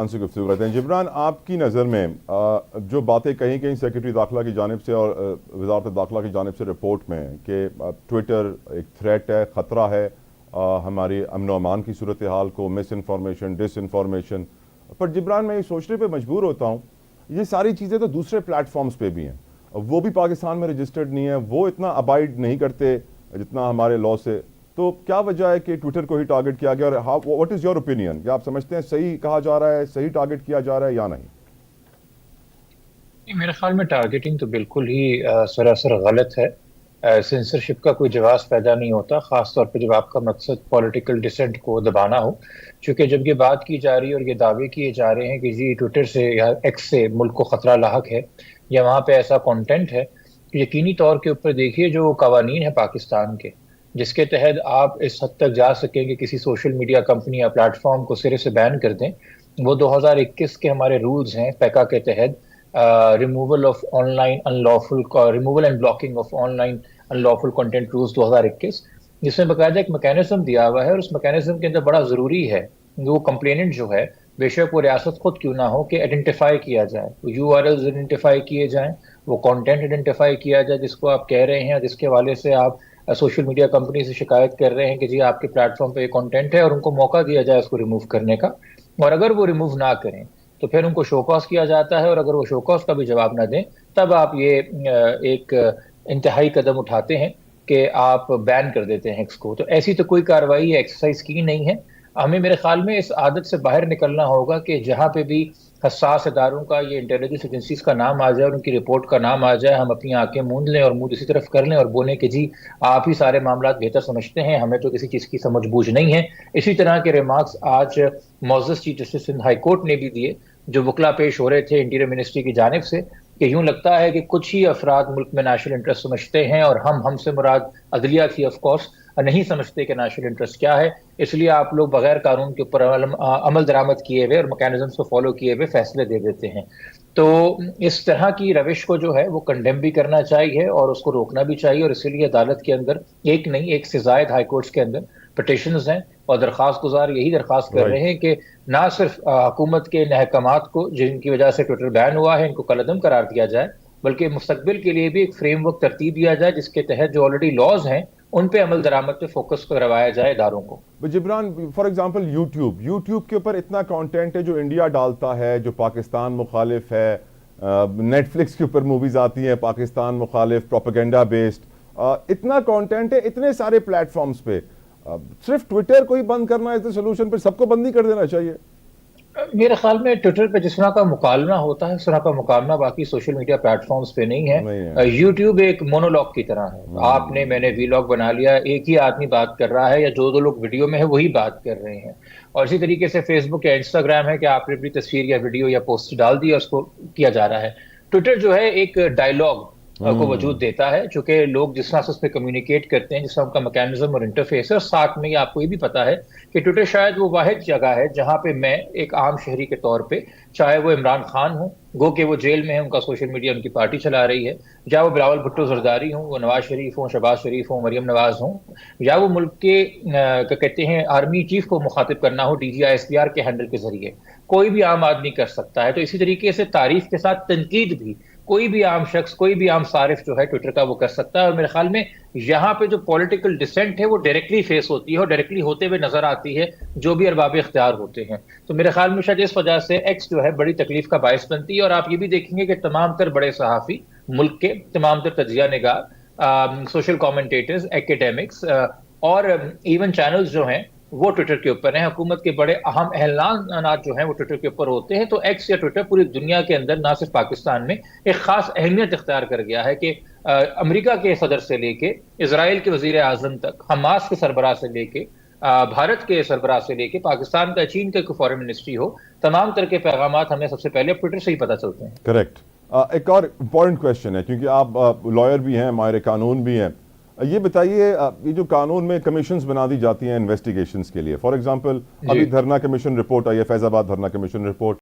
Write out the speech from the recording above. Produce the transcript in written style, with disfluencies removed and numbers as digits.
से गुफ्तगू करते हैं। जिब्रान, आपकी नज़र में जो बातें कहीं कहीं सेक्रेटरी दाखिला की जानिब से और वजारत दाखिला की जानिब से रिपोर्ट में कि ट्विटर एक थ्रेट है, ख़तरा है हमारी अमन अमान की सूरत हाल को, मिस इन्फॉर्मेशन, डिस इन्फॉर्मेशन। पर जिब्रान, मैं ये सोचने पर मजबूर होता हूँ, ये सारी चीज़ें तो दूसरे प्लेटफॉर्म्स पर भी हैं, वो भी पाकिस्तान में रजिस्टर्ड नहीं है, वो इतना अबाइड नहीं करते जितना हमारे लॉ से। तो क्या वजह है कि ट्विटर को ही टारगेट किया गया, और व्हाट इज़ योर ओपिनियन? क्या आप समझते हैं सही कहा जा रहा है, सही टारगेट किया जा रहा है या नहीं? मेरे ख्याल में टारगेटिंग तो बिल्कुल ही सरासर गलत है। सेंसरशिप का कोई जवाब पैदा नहीं होता, खास तौर पे जब आपका मकसद पॉलिटिकल डिसेंट को दबाना हो। क्योंकि जब ये बात की जा रही है और ये दावे किए जा रहे हैं कि जी ट्विटर से या एक्स से मुल्क को खतरा लाहक है या वहाँ पे ऐसा कंटेंट है, तो यकीनी तौर के ऊपर देखिए जो कवानीन है पाकिस्तान के, जिसके तहत आप इस हद तक जा सकेंगे किसी सोशल मीडिया कंपनी या प्लेटफॉर्म को सिरे से बैन कर दें, वो 2021 के हमारे रूल्स हैं पैका के तहत। Removal of online unlawful removal and blocking of online unlawful content rules 2021, जिसमें बकायदा एक मैकेनिज्म दिया हुआ है। और उस मैकेनिज्म के अंदर बड़ा जरूरी है वो कंप्लेनेंट जो है, बेशक वो रियासत खुद क्यों ना हो, कि आइडेंटिफाई किया जाए, यूआरएल्स आइडेंटिफाई किए जाएं, वो कंटेंट आइडेंटिफाई किया जाए जिसको आप कह रहे हैं, जिसके हवाले से आप सोशल मीडिया कंपनी से शिकायत कर रहे हैं कि जी आपके प्लेटफॉर्म पे ये कंटेंट है, और उनको मौका दिया जाए उसको रिमूव करने का। और अगर वो रिमूव ना करें तो फिर उनको शोकॉज किया जाता है, और अगर वो शोकॉज का भी जवाब ना दें तब आप ये एक इंतहाई कदम उठाते हैं कि आप बैन कर देते हैं एक्स को। तो ऐसी तो कोई कार्रवाई एक्सरसाइज की नहीं है। हमें मेरे ख्याल में इस आदत से बाहर निकलना होगा कि जहां पे भी हसास इदारों का, ये इंटेलिजेंस एजेंसीज का नाम आ जाए और उनकी रिपोर्ट का नाम आ जाए, हम अपनी आंखें मूंद लें और मुंह दूसरी तरफ कर लें और बोलें कि जी आप ही सारे मामला बेहतर समझते हैं, हमें तो किसी चीज की समझ बूझ नहीं है। इसी तरह के रिमार्क्स आज मोअज़्ज़ज़ chief justice Sindh high court ने भी दिए, जो वकला पेश हो रहे थे इंटीरियर मिनिस्ट्री की जानिब से, कि यूं लगता है कि कुछ ही अफराद मुल्क में नेशनल इंटरेस्ट समझते हैं, और हम हमसे मुराद अदलिया थी ऑफ कोर्स, नहीं समझते कि नेशनल इंटरेस्ट क्या है। इसलिए आप लोग बगैर कानून के ऊपर अमल दरामद किए हुए और मैकेनिज्म को फॉलो किए हुए फैसले दे देते हैं। तो इस तरह की रविश को जो है वो कंडेम भी करना चाहिए और उसको रोकना भी चाहिए। और इसीलिए अदालत के अंदर एक नहीं, एक से जायद हाई कोर्ट्स के अंदर पटिशंस हैं, और दरखास्त गुजार यही दरखास्त कर रहे राइट। हैं कि ना सिर्फ हुकूमत के अहकामात को जिनकी वजह से ट्विटर बैन हुआ है इनको कलअदम करार दिया जाए, बल्कि मुस्तकबिल के लिए भी एक फ्रेमवर्क तरतीब दिया जाए जिसके तहत जो ऑलरेडी लॉज हैं उन पे अमल दरामद पे फोकस करवाया जाए इदारों को। Jibran, for example YouTube YouTube के ऊपर इतना कंटेंट है जो इंडिया डालता है, जो पाकिस्तान मुखालिफ है। नेटफ्लिक्स के ऊपर मूवीज आती हैं पाकिस्तान मुखालिफ, प्रोपेगेंडा बेस्ड, इतना कंटेंट है इतने सारे प्लेटफॉर्म्स पे। सिर्फ ट्विटर को ही बंद करना इज द सोल्यूशन? पर सबको बंद ही कर देना चाहिए? मेरे ख्याल में ट्विटर पे जिस तरह का मुकालना होता है उस तरह का मुकालना बाकी सोशल मीडिया प्लेटफॉर्म्स पे नहीं नहीं है। है। यूट्यूब एक मोनोलॉग की तरह है, आपने मैंने वीलॉग बना लिया, एक ही आदमी बात कर रहा है या जो दो लोग वीडियो में है वही बात कर रहे हैं। और इसी तरीके से फेसबुक या इंस्टाग्राम है कि आपने अपनी तस्वीर या वीडियो या पोस्ट डाल दी और उसको किया जा रहा है। ट्विटर जो है एक डायलॉग को वजूद हम्म। देता है, चूंकि लोग जिस तरह से उस पर कम्युनिकेट करते हैं, जिस तरह उनका मैकेनिज्म और इंटरफेस है। और साथ में ये आपको ये भी पता है कि ट्विटर शायद वो वाहिद जगह है जहां पे मैं एक आम शहरी के तौर पे, चाहे वो इमरान खान हो, गो के वो जेल में है, उनका सोशल मीडिया उनकी पार्टी चला रही है, या वो बिलावल भुट्टो जरदारी हो, वो नवाज शरीफ हो, शहबाज शरीफ हो, मरियम नवाज हो, या वो मुल्क के क्या कहते हैं आर्मी चीफ को मुखातिब करना हो DGI SPR के हैंडल के जरिए, कोई भी आम आदमी कर सकता है। तो इसी तरीके से तारीफ के साथ तनकीद भी कोई भी आम शख्स, कोई भी आम सारिफ जो है ट्विटर का वो कर सकता है। और मेरे ख्याल में यहाँ पे जो पॉलिटिकल डिसेंट है वो डायरेक्टली फेस होती है और डायरेक्टली होते हुए नजर आती है जो भी अरबाब इख्तियार होते हैं। तो मेरे ख्याल में शायद इस वजह से एक्स जो है बड़ी तकलीफ का बायस बनती है। और आप ये भी देखेंगे कि तमाम तर बड़े सहाफी मुल्क के, तमाम तर तजिया निगार, सोशल कमेंटेटर्स, एकेडमिक्स और इवन चैनल्स जो हैं वो ट्विटर के ऊपर हैं। हुकूमत के बड़े अहम ऐलान जो हैं वो ट्विटर के ऊपर होते हैं। तो एक्स या ट्विटर पूरी दुनिया के अंदर, ना सिर्फ पाकिस्तान में, एक खास अहमियत इख्तियार कर गया है कि अमेरिका के सदर से लेके इसराइल के वजीर आजम तक, हमास के सरबराह से लेके भारत के सरबराह से लेके पाकिस्तान का, चीन का फॉरेन मिनिस्ट्री हो, तमाम तरह के पैगाम हमें सबसे पहले ट्विटर से ही पता चलते हैं। करेक्ट। एक और इम्पॉर्टेंट क्वेश्चन है, क्योंकि आप लॉयर भी हैं, माहिर कानून भी हैं। ये बताइए, ये जो कानून में कमीशंस बना दी जाती हैं इन्वेस्टिगेशंस के लिए, फॉर एग्जांपल जी। अभी धरना कमीशन रिपोर्ट आई है, फैजाबाद धरना कमीशन रिपोर्ट।